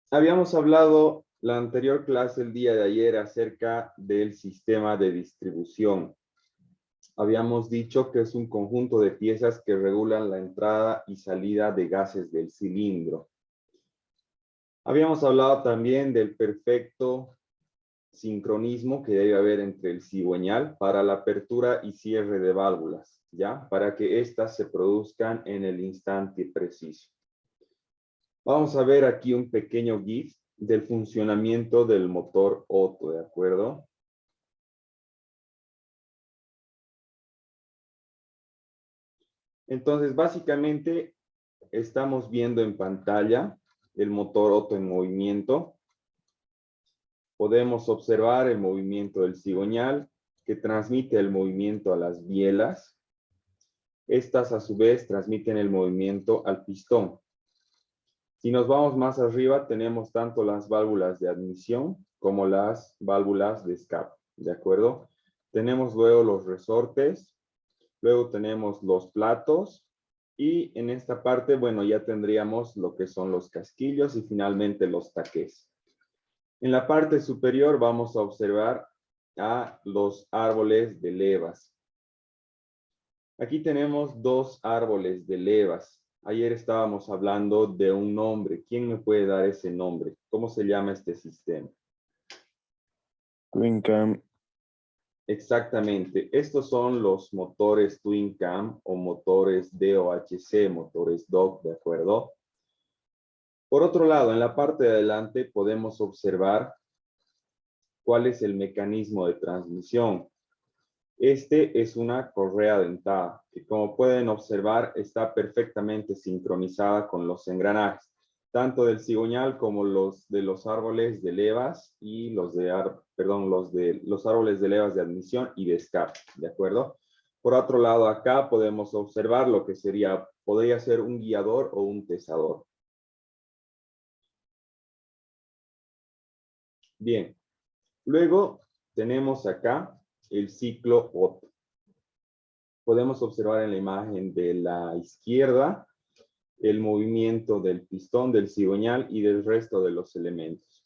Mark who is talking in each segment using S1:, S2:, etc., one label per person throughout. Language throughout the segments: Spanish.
S1: Habíamos hablado la anterior clase el día de ayer acerca del sistema de distribución. Habíamos dicho que es un conjunto de piezas que regulan la entrada y salida de gases del cilindro. Habíamos hablado también del perfecto sincronismo que debe haber entre el cigüeñal para la apertura y cierre de válvulas, ¿ya? Para que éstas se produzcan en el instante preciso. Vamos a ver aquí un pequeño GIF del funcionamiento del motor Otto, ¿de acuerdo? Entonces, básicamente, estamos viendo en pantalla el motor Otto en movimiento. Podemos observar el movimiento del cigüeñal que transmite el movimiento a las bielas. Estas, a su vez, transmiten el movimiento al pistón. Si nos vamos más arriba, tenemos tanto las válvulas de admisión como las válvulas de escape, ¿de acuerdo? Tenemos luego los resortes, luego tenemos los platos y en esta parte, bueno, ya tendríamos lo que son los casquillos y finalmente los taqués. En la parte superior vamos a observar a los árboles de levas. Aquí tenemos dos árboles de levas. Ayer estábamos hablando de un nombre. ¿Quién me puede dar ese nombre? ¿Cómo se llama este sistema?
S2: Twin cam.
S1: Exactamente. Estos son los motores Twin Cam o motores DOHC, motores DOC, ¿de acuerdo? Por otro lado, en la parte de adelante podemos observar cuál es el mecanismo de transmisión. Este es una correa dentada, que como pueden observar está perfectamente sincronizada con los engranajes, tanto del cigüeñal como los de los árboles de levas y los árboles de levas de admisión y de escape, ¿de acuerdo? Por otro lado, acá podemos observar lo que podría ser un guiador o un tesador. Bien, luego tenemos acá el ciclo Otto. Podemos observar en la imagen de la izquierda el movimiento del pistón, del cigüeñal y del resto de los elementos.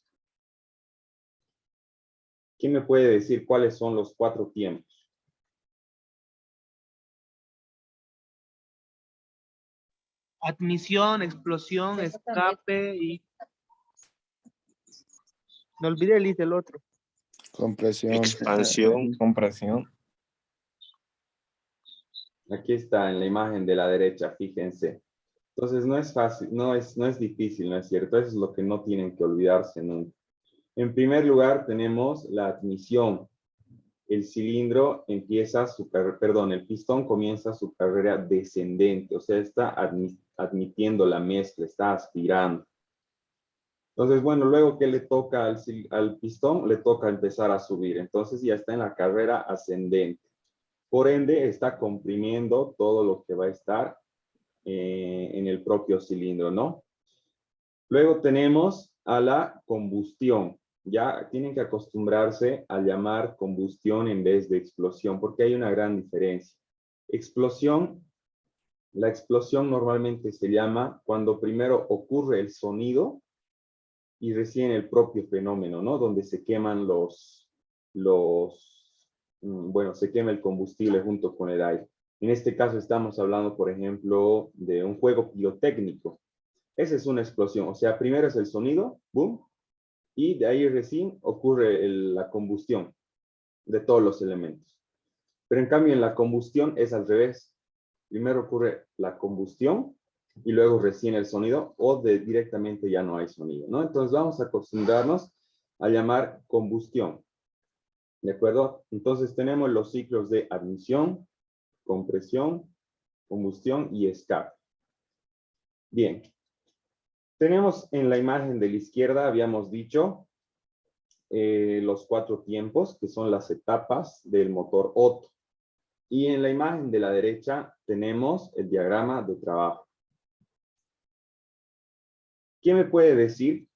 S1: ¿Quién me puede decir cuáles son los 4 tiempos?
S3: Admisión, explosión, escape y... No olvidé el otro.
S2: Compresión.
S4: Expansión.
S2: Compresión.
S1: Aquí está en la imagen de la derecha, fíjense. Entonces no es fácil, no es difícil, ¿no es cierto? Eso es lo que no tienen que olvidarse nunca. En primer lugar tenemos la admisión. El cilindro empieza su carrera, perdón, el pistón comienza su carrera descendente, o sea, está admitiendo la mezcla, está aspirando. Entonces, bueno, luego que le toca al pistón, le toca empezar a subir. Entonces ya está en la carrera ascendente. Por ende, está comprimiendo todo lo que va a estar en el propio cilindro, ¿no? Luego tenemos a la combustión. Ya tienen que acostumbrarse a llamar combustión en vez de explosión, porque hay una gran diferencia. Explosión, la explosión normalmente se llama cuando primero ocurre el sonido y recién el propio fenómeno, ¿no? Donde se queman bueno, se quema el combustible junto con el aire. En este caso estamos hablando, por ejemplo, de un juego pirotécnico. Esa es una explosión, o sea, primero es el sonido, boom, y de ahí recién ocurre la combustión de todos los elementos. Pero en cambio en la combustión es al revés. Primero ocurre la combustión y luego recién el sonido o directamente ya no hay sonido, ¿no? Entonces vamos a acostumbrarnos a llamar combustión, ¿de acuerdo? Entonces tenemos los ciclos de admisión, compresión, combustión y escape. Bien. Tenemos en la imagen de la izquierda, habíamos dicho, los 4 tiempos, que son las etapas del motor Otto. Y en la imagen de la derecha tenemos el diagrama de trabajo. ¿Quién me puede decir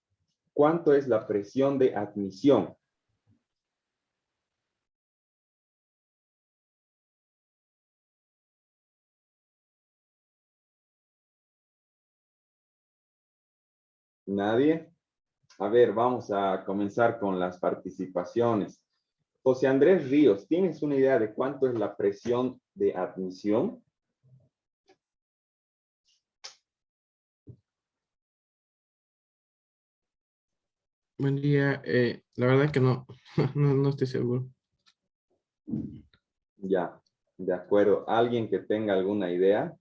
S1: cuánto es la presión de admisión? ¿Nadie? A ver, vamos a comenzar con las participaciones. José Andrés Ríos, ¿tienes una idea de cuánto es la presión de admisión?
S2: Buen día. La verdad que no, no estoy seguro.
S1: Ya, de acuerdo. ¿Alguien que tenga alguna idea?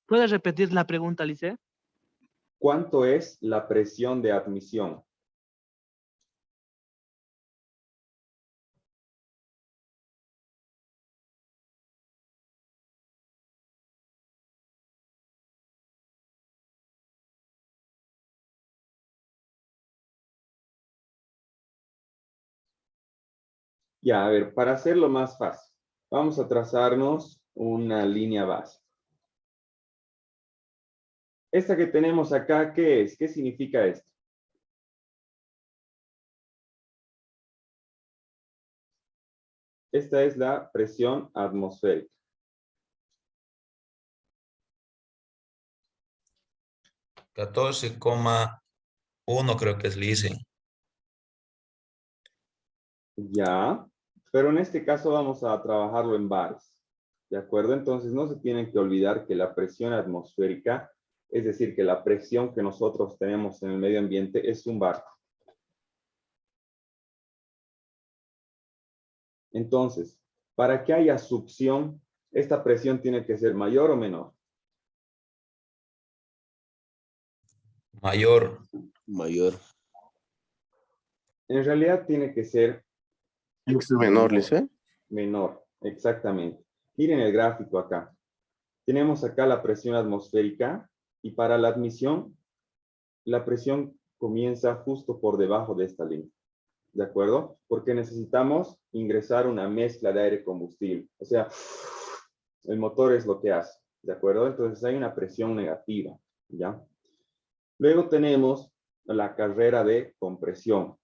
S3: ¿Puedes repetir la pregunta, Lice?
S1: ¿Cuánto es la presión de admisión? Ya, a ver, para hacerlo más fácil, vamos a trazarnos una línea base. Esta que tenemos acá, ¿qué es? ¿Qué significa esto? Esta es la presión atmosférica.
S4: 14,1 creo que es Lice.
S1: Ya, pero en este caso vamos a trabajarlo en bares. ¿De acuerdo? Entonces no se tienen que olvidar que la presión atmosférica, es decir, que la presión que nosotros tenemos en el medio ambiente es un bar. Entonces, para que haya succión, esta presión tiene que ser mayor o menor.
S4: Mayor.
S5: Mayor.
S1: En realidad tiene que ser
S5: Es menor, Lice.
S1: menor, exactamente. Miren el gráfico acá. Tenemos acá la presión atmosférica y para la admisión, la presión comienza justo por debajo de esta línea. ¿De acuerdo? Porque necesitamos ingresar una mezcla de aire combustible. O sea, el motor es lo que hace. ¿De acuerdo? Entonces hay una presión negativa. ¿Ya? Luego tenemos la carrera de compresión.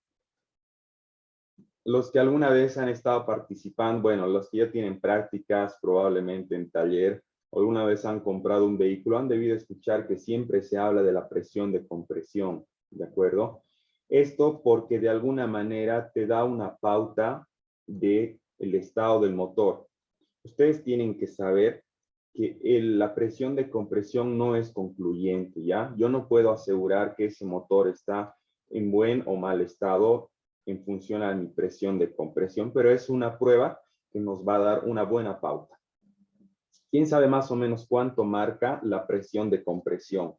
S1: Los que alguna vez han estado participando, bueno, los que ya tienen prácticas probablemente en taller, o alguna vez han comprado un vehículo, han debido escuchar que siempre se habla de la presión de compresión, ¿de acuerdo? Esto porque de alguna manera te da una pauta del estado del motor. Ustedes tienen que saber que la presión de compresión no es concluyente, ¿ya? Yo no puedo asegurar que ese motor está en buen o mal estado en función a mi presión de compresión, pero es una prueba que nos va a dar una buena pauta. ¿Quién sabe más o menos cuánto marca la presión de compresión?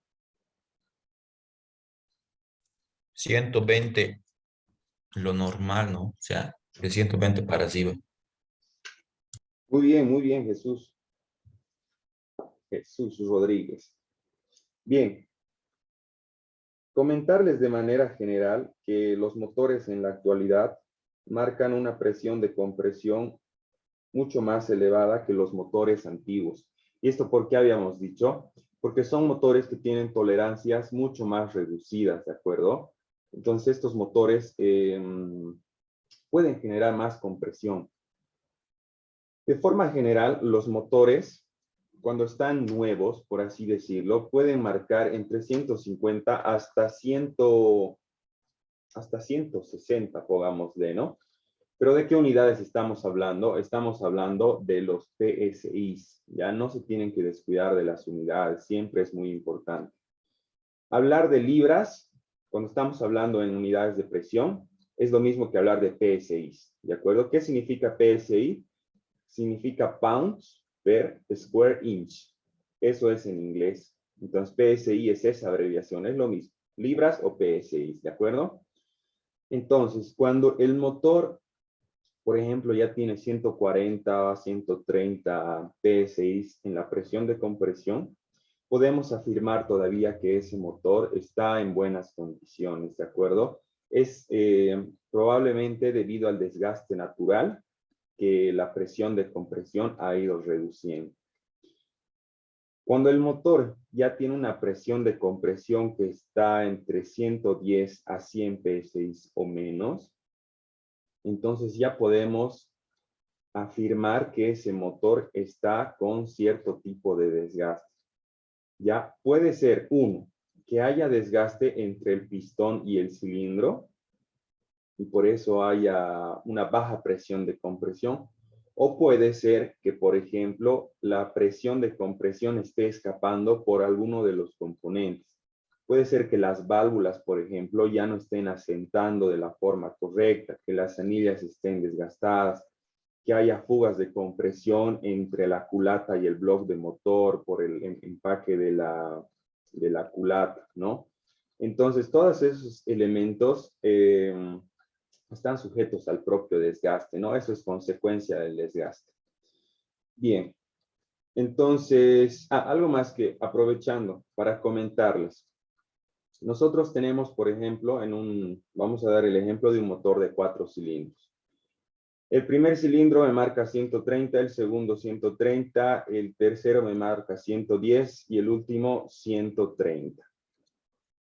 S4: 120, lo normal, ¿no? O sea, de 120 para arriba.
S1: Muy bien, Jesús. Jesús Rodríguez. Bien. Comentarles de manera general que los motores en la actualidad marcan una presión de compresión mucho más elevada que los motores antiguos. ¿Y esto por qué habíamos dicho? Porque son motores que tienen tolerancias mucho más reducidas, ¿de acuerdo? Entonces estos motores pueden generar más compresión. De forma general, los motores, cuando están nuevos, por así decirlo, pueden marcar entre 150 hasta 160, pongámosle, ¿no? Pero ¿de qué unidades estamos hablando? Estamos hablando de los PSIs. Ya no se tienen que descuidar de las unidades, siempre es muy importante. Hablar de libras, cuando estamos hablando en unidades de presión, es lo mismo que hablar de PSIs, ¿de acuerdo? ¿Qué significa PSI? Significa pounds per square inch. Eso es en inglés. Entonces, PSI es esa abreviación, es lo mismo. Libras o PSIs, ¿de acuerdo? Entonces, cuando el motor, por ejemplo, ya tiene 140, 130 PSI en la presión de compresión, podemos afirmar todavía que ese motor está en buenas condiciones, ¿de acuerdo? Es probablemente debido al desgaste natural que la presión de compresión ha ido reduciendo. Cuando el motor ya tiene una presión de compresión que está entre 110 a 100 PSI o menos, entonces ya podemos afirmar que ese motor está con cierto tipo de desgaste. Ya puede ser, uno, que haya desgaste entre el pistón y el cilindro, y por eso haya una baja presión de compresión, o puede ser que, por ejemplo, la presión de compresión esté escapando por alguno de los componentes. Puede ser que las válvulas, por ejemplo, ya no estén asentando de la forma correcta, que las anillas estén desgastadas, que haya fugas de compresión entre la culata y el bloque de motor por el empaque de la culata, ¿no? Entonces, todos esos elementos están sujetos al propio desgaste, ¿no? Eso es consecuencia del desgaste. Bien, entonces, algo más que aprovechando para comentarles. Nosotros tenemos, por ejemplo, vamos a dar el ejemplo de un motor de 4 cilindros. El primer cilindro me marca 130, el segundo 130, el tercero me marca 110 y el último 130.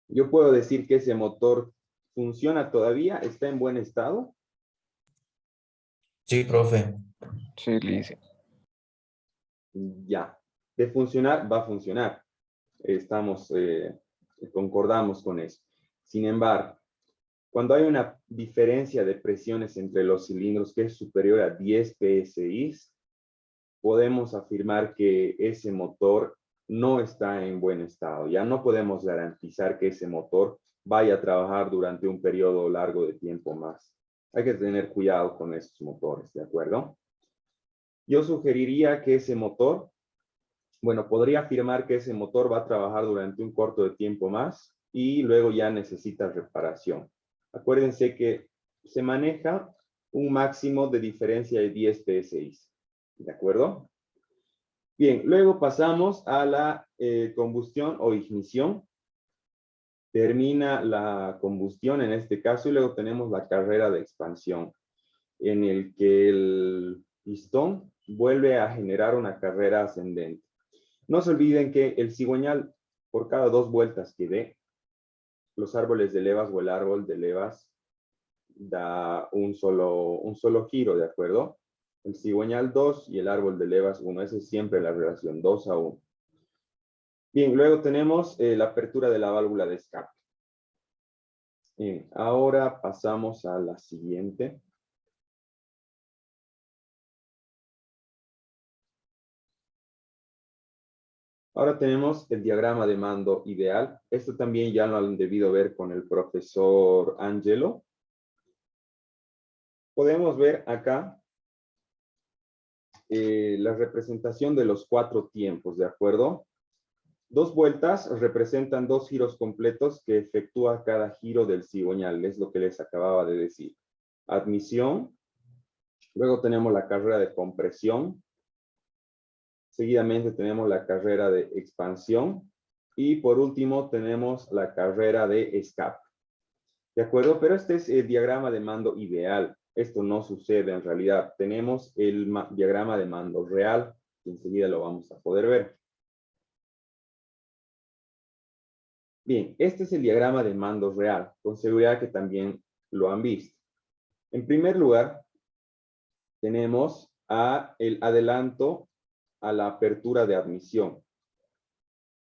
S1: Yo puedo decir que ese motor funciona todavía, está en buen estado.
S4: Sí, profe.
S5: Sí, Lice.
S1: Ya, de funcionar, va a funcionar. Concordamos con eso. Sin embargo, cuando hay una diferencia de presiones entre los cilindros que es superior a 10 psi, podemos afirmar que ese motor no está en buen estado. Ya no podemos garantizar que ese motor vaya a trabajar durante un periodo largo de tiempo más. Hay que tener cuidado con esos motores, ¿de acuerdo? Yo sugeriría que ese motor, bueno, podría afirmar que ese motor va a trabajar durante un corto de tiempo más y luego ya necesita reparación. Acuérdense que se maneja un máximo de diferencia de 10 psi. ¿De acuerdo? Bien, luego pasamos a la combustión o ignición. Termina la combustión en este caso y luego tenemos la carrera de expansión, en el que el pistón vuelve a generar una carrera ascendente. No se olviden que el cigüeñal, por cada 2 vueltas que dé, los árboles de levas o el árbol de levas da un solo giro, ¿de acuerdo? El cigüeñal 2 y el árbol de levas 1. Esa es siempre la relación, 2 a 1. Bien, luego tenemos la apertura de la válvula de escape. Bien, ahora pasamos a la siguiente. Ahora tenemos el diagrama de mando ideal. Esto también ya lo han debido ver con el profesor Angelo. Podemos ver acá la representación de los 4 tiempos, ¿de acuerdo? 2 vueltas representan 2 giros completos que efectúa cada giro del cigüeñal, es lo que les acababa de decir. Admisión, luego tenemos la carrera de compresión, seguidamente tenemos la carrera de expansión y por último tenemos la carrera de escape. ¿De acuerdo? Pero este es el diagrama de mando ideal. Esto no sucede en realidad. Tenemos el diagrama de mando real, que enseguida lo vamos a poder ver. Bien, este es el diagrama de mando real, con seguridad que también lo han visto. En primer lugar, tenemos el adelanto a la apertura de admisión,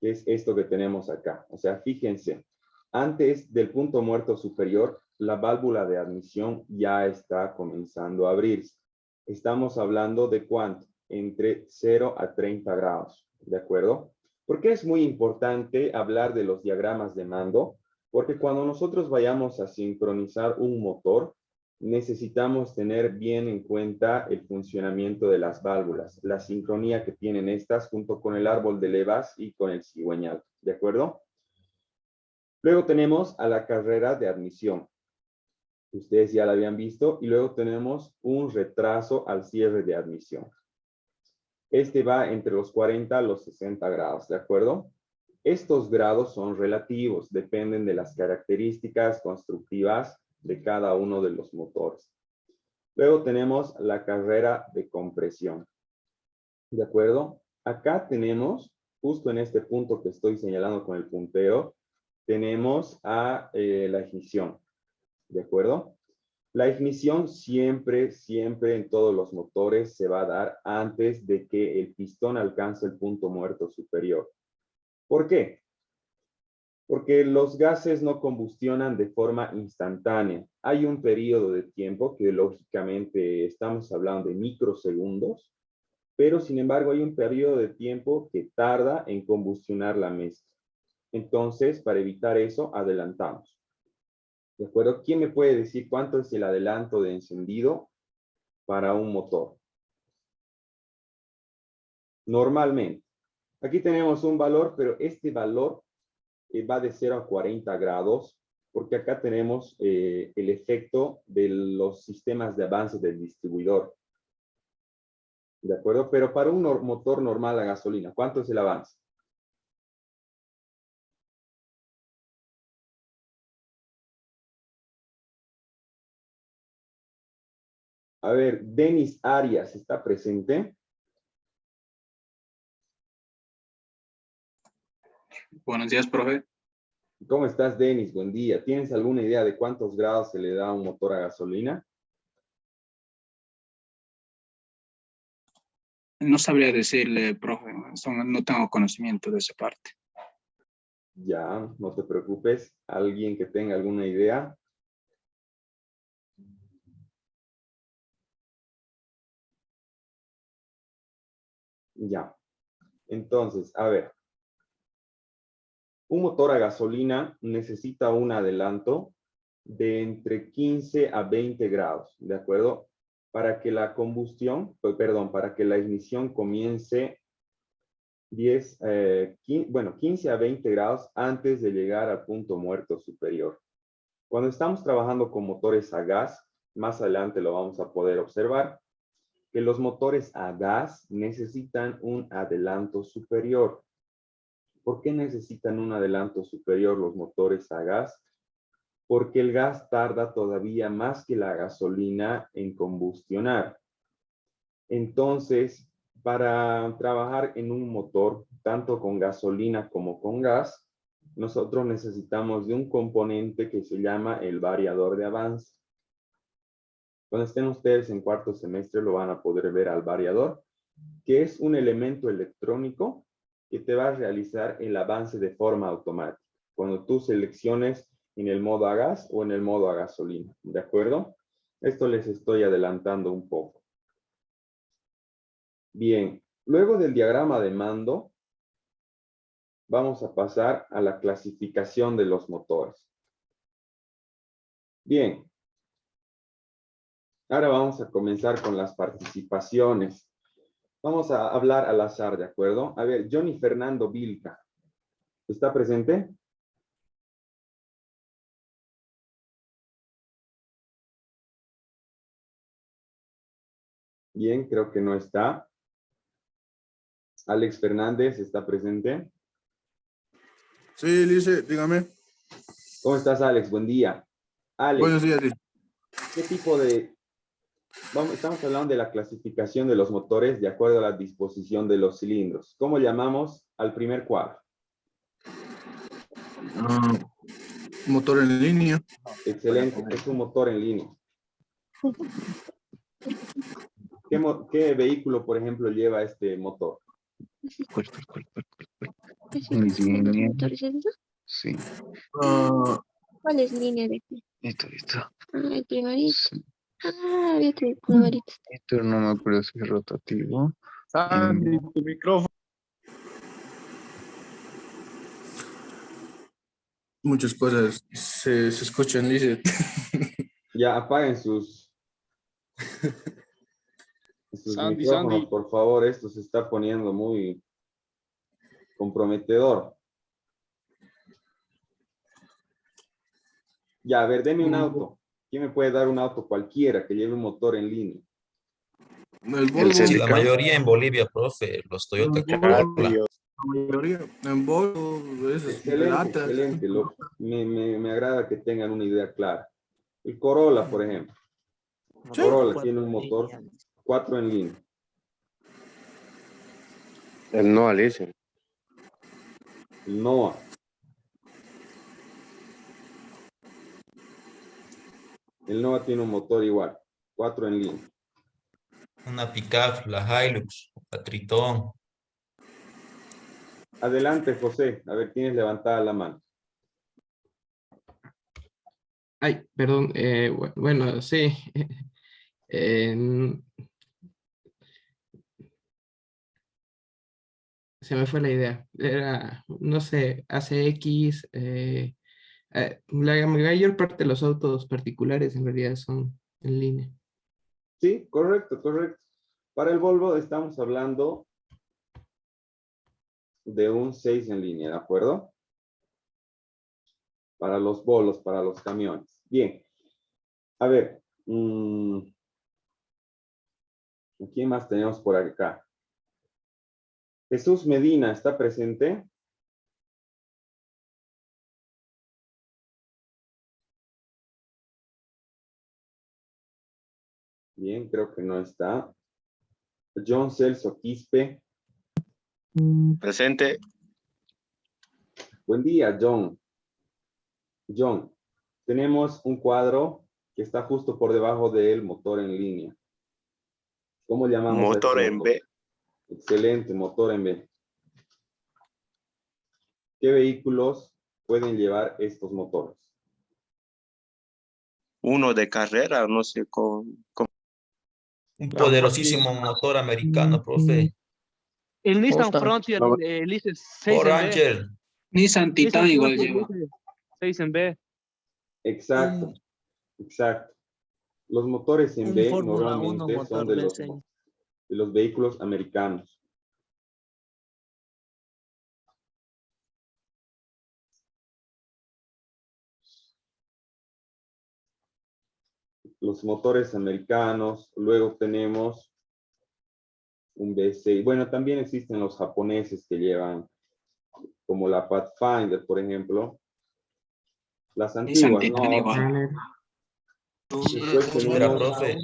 S1: que es esto que tenemos acá. O sea, fíjense, antes del punto muerto superior, la válvula de admisión ya está comenzando a abrirse. Estamos hablando de ¿cuánto? Entre 0 a 30 grados, ¿de acuerdo? ¿Por qué es muy importante hablar de los diagramas de mando? Porque cuando nosotros vayamos a sincronizar un motor, necesitamos tener bien en cuenta el funcionamiento de las válvulas, la sincronía que tienen estas junto con el árbol de levas y con el cigüeñal, ¿de acuerdo? Luego tenemos a la carrera de admisión. Ustedes ya la habían visto. Y luego tenemos un retraso al cierre de admisión. Este va entre los 40 a los 60 grados, ¿de acuerdo? Estos grados son relativos, dependen de las características constructivas de cada uno de los motores. Luego tenemos la carrera de compresión. ¿De acuerdo? Acá tenemos, justo en este punto que estoy señalando con el puntero, tenemos a la ignición. ¿De acuerdo? La ignición siempre en todos los motores se va a dar antes de que el pistón alcance el punto muerto superior. ¿Por qué? Porque los gases no combustionan de forma instantánea. Hay un periodo de tiempo que lógicamente estamos hablando de microsegundos, pero sin embargo hay un periodo de tiempo que tarda en combustionar la mezcla. Entonces, para evitar eso, adelantamos. ¿De acuerdo? ¿Quién me puede decir cuánto es el adelanto de encendido para un motor? Normalmente. Aquí tenemos un valor, pero este valor va de 0 a 40 grados, porque acá tenemos el efecto de los sistemas de avance del distribuidor. ¿De acuerdo? Pero para un motor normal a gasolina, ¿cuánto es el avance? A ver, Denis Arias, ¿está presente?
S6: Buenos días, profe.
S1: ¿Cómo estás, Denis? Buen día. ¿Tienes alguna idea de cuántos grados se le da a un motor a gasolina?
S6: No sabría decirle, profe, no tengo conocimiento de esa parte.
S1: Ya, no te preocupes. ¿Alguien que tenga alguna idea? Ya. Entonces, a ver. Un motor a gasolina necesita un adelanto de entre 15 a 20 grados, ¿de acuerdo? Para que la combustión, para que la ignición comience 15 a 20 grados antes de llegar al punto muerto superior. Cuando estamos trabajando con motores a gas, más adelante lo vamos a poder observar, que los motores a gas necesitan un adelanto superior. ¿Por qué necesitan un adelanto superior los motores a gas? Porque el gas tarda todavía más que la gasolina en combustionar. Entonces, para trabajar en un motor, tanto con gasolina como con gas, nosotros necesitamos de un componente que se llama el variador de avance. Cuando estén ustedes en cuarto semestre lo van a poder ver al variador, que es un elemento electrónico que te va a realizar el avance de forma automática. Cuando tú selecciones en el modo a gas o en el modo a gasolina, ¿de acuerdo? Esto les estoy adelantando un poco. Bien, luego del diagrama de mando, vamos a pasar a la clasificación de los motores. Bien, ahora vamos a comenzar con las participaciones. Vamos a hablar al azar, ¿de acuerdo? A ver, Johnny Fernando Vilca, ¿está presente? Bien, creo que no está. Alex Fernández, ¿está presente?
S5: Sí, Lice, dígame.
S1: ¿Cómo estás, Alex? Buen día.
S5: Buenos
S1: Alex,
S5: días, Lice.
S1: ¿qué tipo de... estamos hablando de la clasificación de los motores de acuerdo a la disposición de los cilindros. ¿Cómo llamamos al primer cuadro?
S5: Motor en línea.
S1: Excelente, es un motor en línea. ¿Qué vehículo, por ejemplo, lleva este motor?
S7: ¿Es línea? ¿Motorizado? Sí.
S5: Ah,
S7: ¿Cuál es línea de qué?
S8: Listo.
S7: Ah, el primerito.
S8: Sí.
S7: Ah, había tres numeritos.
S8: Esto no me acuerdo si es rotativo.
S5: Sandy, tu micrófono. Muchas cosas se escuchan, Lice.
S1: Ya apaguen sus
S5: Sandy,
S1: micrófonos,
S5: Sandy.
S1: por favor. Esto se está poniendo muy comprometedor. Ya, a ver, deme un auto. ¿Quién me puede dar un auto cualquiera que lleve un motor en línea?
S5: El
S8: El
S5: Volvo.
S4: Sí, la
S8: Celica.
S4: mayoría en Bolivia, profe, los Toyota
S5: El
S4: Corolla.
S5: Volvo, la mayoría. En Volvo, esos
S1: Excelente,
S5: latas.
S1: excelente. Me agrada que tengan una idea clara. El Corolla, por ejemplo.
S5: Sí.
S1: Corolla tiene un motor 4 en línea.
S5: El no, Lice.
S1: El Noah. El Noah tiene un motor igual, 4 en línea.
S4: Una pickup, la Hilux, la Tritón.
S1: Adelante, José. A ver, tienes levantada la mano.
S2: Ay, perdón. Bueno, sí. Eh, se me fue la idea. Era, no sé, ACX. La mayor parte de los autos particulares en realidad son en línea.
S1: Sí, correcto, correcto. Para el Volvo estamos hablando de un 6 en línea, ¿de acuerdo? Para los bolos, para los camiones. Bien. A ver. ¿Quién más tenemos por acá? Jesús Medina, ¿está presente? Bien, creo que no está. John Celso Quispe.
S9: Presente.
S1: Buen día, John. John, tenemos un cuadro que está justo por debajo del motor en línea. ¿Cómo llamamos a
S9: Motor
S1: este
S9: en
S1: motor?
S9: B.
S1: Excelente, motor en B. ¿Qué vehículos pueden llevar estos motores?
S9: Uno de carrera, no sé con
S4: Un poderosísimo motor americano, profe.
S3: El Nissan
S8: Mustang.
S3: Frontier,
S8: No,
S3: el ICE 6
S4: Ford
S3: en B.
S4: Ranger.
S6: Nissan Titan
S3: Nissan
S6: igual
S3: Frontier,
S6: lleva.
S3: ICE 6 en B.
S1: Exacto, exacto. Los motores en
S10: Un
S1: B
S10: Fórmula 1
S1: normalmente son
S10: motor
S1: de los vehículos americanos. Los motores americanos, luego tenemos un V6. Bueno, también existen los japoneses que llevan, como la Pathfinder, por ejemplo. Las
S6: Nissan
S1: antiguas,
S6: Titan
S1: ¿no?
S6: igual.
S1: Después
S4: Espera,
S1: tenemos
S4: profe.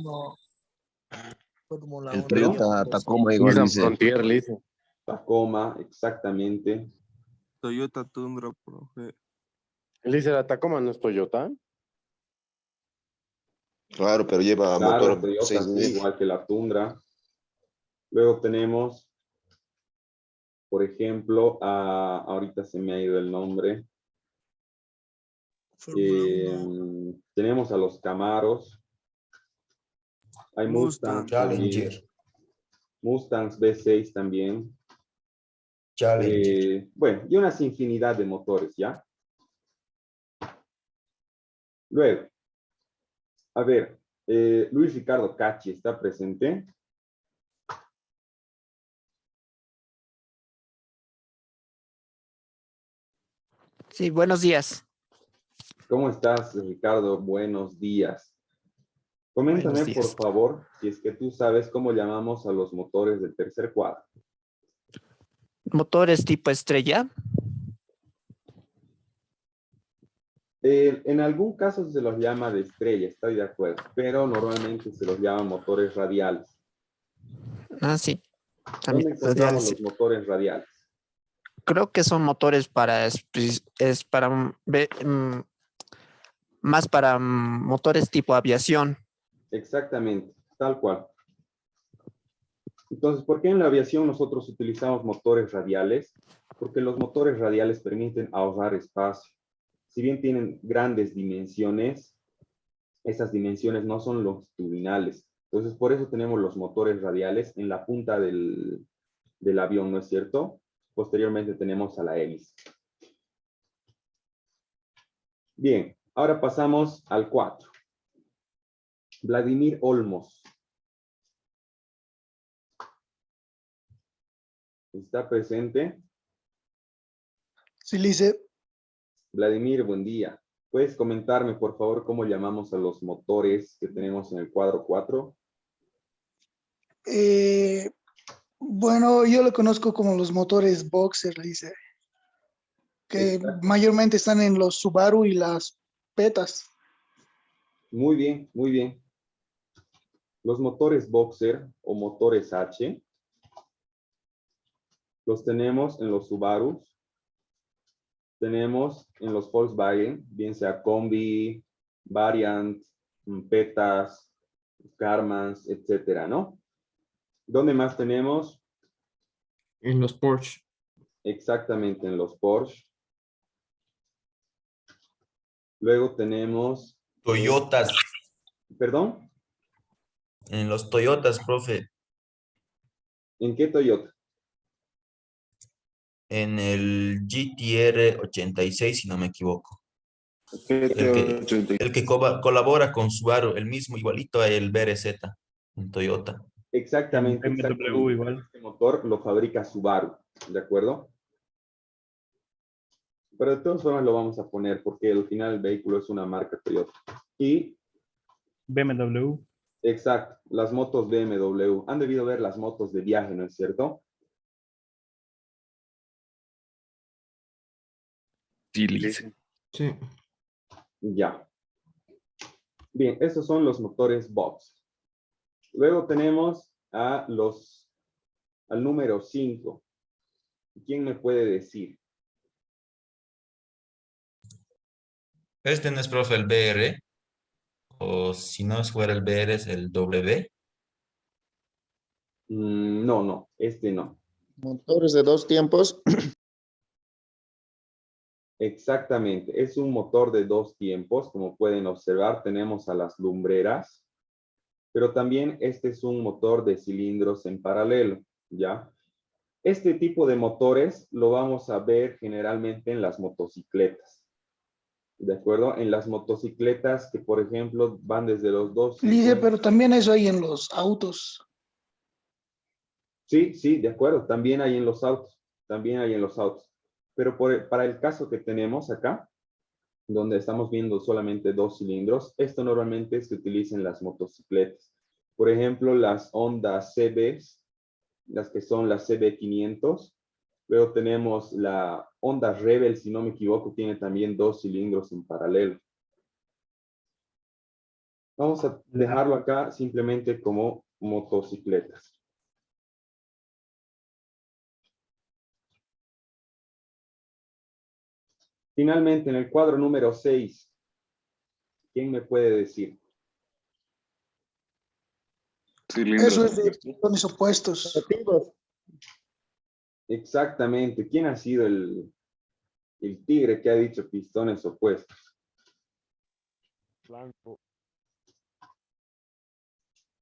S10: Fórmula
S8: El
S10: 1.
S8: Toyota Tacoma igual
S5: Nissan
S8: dice.
S5: Frontier, le dice.
S1: Tacoma, exactamente.
S11: Toyota Tundra, profe.
S5: Él dice la Tacoma, ¿no es Toyota?
S8: Claro, pero lleva
S1: Claro,
S8: motor
S1: Toyota,
S8: 6
S1: sí, igual que la Tundra. Luego tenemos, por ejemplo, ahorita se me ha ido el nombre. Tenemos a los Camaros. Hay
S11: Mustang.
S1: Mustangs también.
S4: Challenger.
S1: Mustangs V6 también.
S4: Challenger.
S1: Bueno, y unas infinidad de motores, ¿ya? Luego, a ver, Luis Ricardo Cachi, ¿está presente?
S10: Sí, buenos días.
S1: ¿Cómo estás, Ricardo? Buenos días. Coméntame,
S10: Buenos días.
S1: por favor, si es que tú sabes cómo llamamos a los motores del tercer cuadro.
S10: Motores tipo estrella.
S1: En algún caso se los llama de estrella, estoy de acuerdo, pero normalmente se los llaman motores radiales.
S10: Ah, sí.
S1: ¿Dónde
S10: También
S1: encontramos
S10: radiales.
S1: los motores radiales?
S10: Creo que son motores para más para motores tipo aviación.
S1: Exactamente, tal cual. Entonces, ¿por qué en la aviación nosotros utilizamos motores radiales? Porque los motores radiales permiten ahorrar espacio. Si bien tienen grandes dimensiones, esas dimensiones no son longitudinales. Entonces, por eso tenemos los motores radiales en la punta del avión, ¿no es cierto? Posteriormente tenemos a la hélice. Bien, ahora pasamos al 4. Vladimir Olmos. ¿Está presente?
S12: Sí, Lice.
S1: Vladimir, buen día. ¿Puedes comentarme, por favor, cómo llamamos a los motores que tenemos en el cuadro 4?
S12: Bueno, yo lo conozco como los motores Boxer, Lice, que
S1: Exacto.
S12: mayormente están en los Subaru y las Petas.
S1: Muy bien, muy bien. Los motores Boxer o motores H los tenemos en los Subarus, tenemos en los Volkswagen, bien sea Combi, Variant, Petas, Karmans, etcétera, ¿no? ¿Dónde más tenemos?
S2: En los Porsche.
S1: exactamente en los Porsche. Luego tenemos...
S4: Toyotas.
S1: ¿Perdón?
S4: En los Toyotas, profe.
S1: ¿En qué Toyota?
S4: En el GTR 86, si no me equivoco. El que colabora con Subaru, el mismo, igualito a el BRZ en Toyota.
S1: Exactamente,
S3: En BMW
S1: exactamente.
S3: igual.
S1: Este motor lo fabrica Subaru, ¿de acuerdo? Pero de todas formas lo vamos a poner porque al final el vehículo es una marca Toyota. Y,
S3: BMW.
S1: exacto, las motos BMW. Han debido ver las motos de viaje, ¿no es cierto?
S11: Sí, lice.
S2: Sí.
S1: Ya. Bien, estos son los motores box. Luego tenemos al número 5. ¿Quién me puede decir?
S4: Este no es, profe, el BR. O si no fuera el BR, es el W.
S1: No, no, este no.
S8: Motores de 2 tiempos.
S1: Exactamente, es un motor de 2 tiempos. Como pueden observar, tenemos a las lumbreras, pero también este es un motor de cilindros en paralelo, ¿ya? Este tipo de motores lo vamos a ver generalmente en las motocicletas, ¿de acuerdo? En las motocicletas que, por ejemplo, van desde los 2.
S12: Lice, pero también eso hay en los autos.
S1: Sí, sí, de acuerdo, también hay en los autos, también hay en los autos. Pero para el caso que tenemos acá, donde estamos viendo solamente 2 cilindros, esto normalmente se utiliza en las motocicletas. Por ejemplo, las Honda CBs, las que son las CB500. Luego tenemos la Honda Rebel, si no me equivoco, tiene también 2 cilindros en paralelo. Vamos a dejarlo acá simplemente como motocicletas. Finalmente, en el cuadro número 6, ¿quién me puede decir?
S12: Eso es de pistones opuestos.
S1: Exactamente. ¿Quién ha sido el tigre que ha dicho pistones opuestos?
S11: Blanco.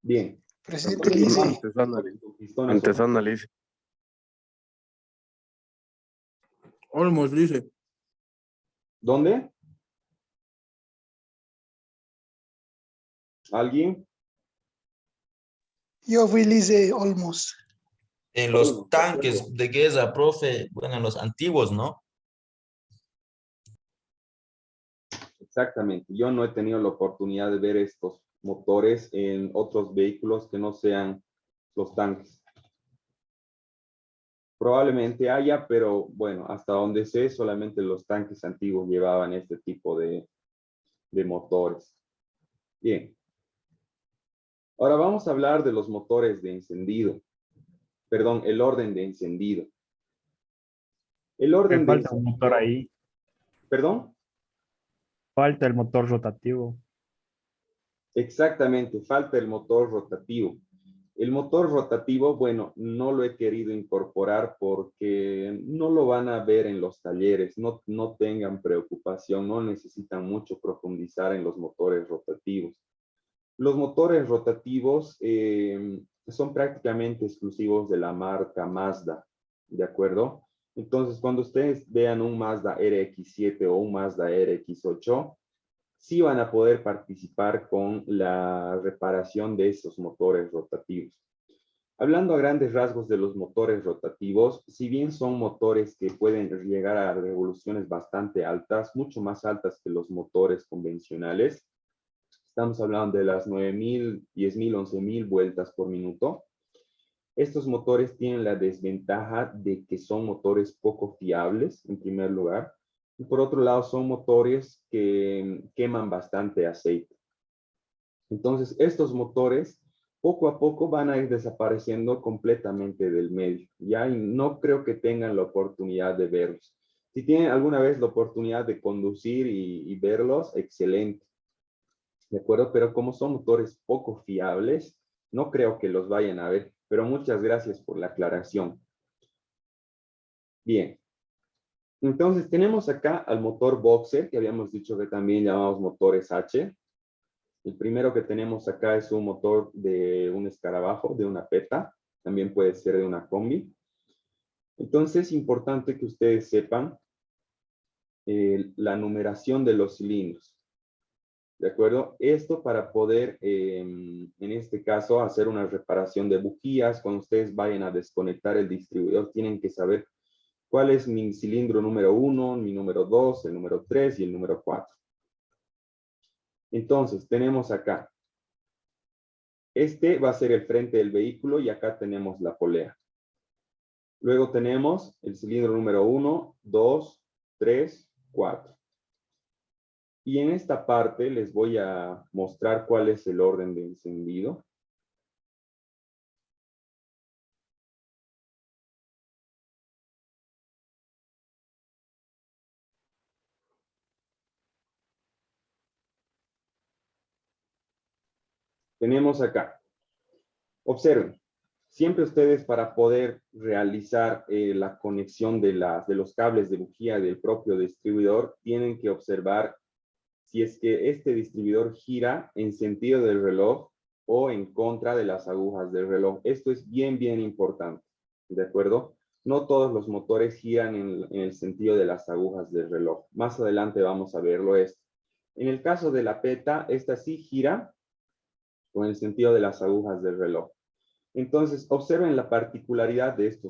S1: Bien.
S12: Presente, Lice.
S1: Pistones
S11: Antesana, lice.
S5: Olmos, dice.
S1: ¿Dónde? ¿Alguien?
S12: Yo fui Lice Olmos.
S4: En los tanques de guerra, profe, bueno, en los antiguos, ¿no?
S1: Exactamente. Yo no he tenido la oportunidad de ver estos motores en otros vehículos que no sean los tanques. Probablemente haya, pero bueno, hasta donde sé, solamente los tanques antiguos llevaban este tipo de motores. Bien. Ahora vamos a hablar de los motores de encendido. Perdón, el orden de encendido. El orden de
S3: Falta un motor ahí.
S1: ¿Perdón?
S3: Falta el motor rotativo.
S1: Exactamente, falta el motor rotativo. El motor rotativo, bueno, no lo he querido incorporar porque no lo van a ver en los talleres. No tengan preocupación, no necesitan mucho profundizar en los motores rotativos. Los motores rotativos son prácticamente exclusivos de la marca Mazda, ¿de acuerdo? Entonces, cuando ustedes vean un Mazda RX-7 o un Mazda RX-8, sí van a poder participar con la reparación de esos motores rotativos. Hablando a grandes rasgos de los motores rotativos, si bien son motores que pueden llegar a revoluciones bastante altas, mucho más altas que los motores convencionales, estamos hablando de las 9.000, 10.000, 11.000 vueltas por minuto. Estos motores tienen la desventaja de que son motores poco fiables, en primer lugar. Y por otro lado, son motores que queman bastante aceite. Entonces, estos motores poco a poco van a ir desapareciendo completamente del medio. Ya y no creo que tengan la oportunidad de verlos. Si tienen alguna vez la oportunidad de conducir y verlos, excelente. ¿De acuerdo? Pero como son motores poco fiables, no creo que los vayan a ver. Pero muchas gracias por la aclaración. Bien. Entonces tenemos acá al motor boxer, que habíamos dicho que también llamamos motores H. El primero que tenemos acá es un motor de un escarabajo, de una PETA. También puede ser de una combi. Entonces es importante que ustedes sepan la numeración de los cilindros. ¿De acuerdo? Esto para poder, en este caso, hacer una reparación de bujías. Cuando ustedes vayan a desconectar el distribuidor, tienen que saber cuál es mi cilindro número 1, mi número 2, el número 3 y el número 4. Entonces, tenemos acá. Este va a ser el frente del vehículo y acá tenemos la polea. Luego tenemos el cilindro número 1, 2, 3, 4. Y en esta parte les voy a mostrar cuál es el orden de encendido. Tenemos acá. Observen. Siempre ustedes para poder realizar la conexión de los cables de bujía del propio distribuidor, tienen que observar si es que este distribuidor gira en sentido del reloj o en contra de las agujas del reloj. Esto es bien importante, ¿de acuerdo? No todos los motores giran en el sentido de las agujas del reloj. Más adelante vamos a verlo esto. En el caso de la PETA, esta sí gira con el sentido de las agujas del reloj. Entonces, observen la particularidad de estos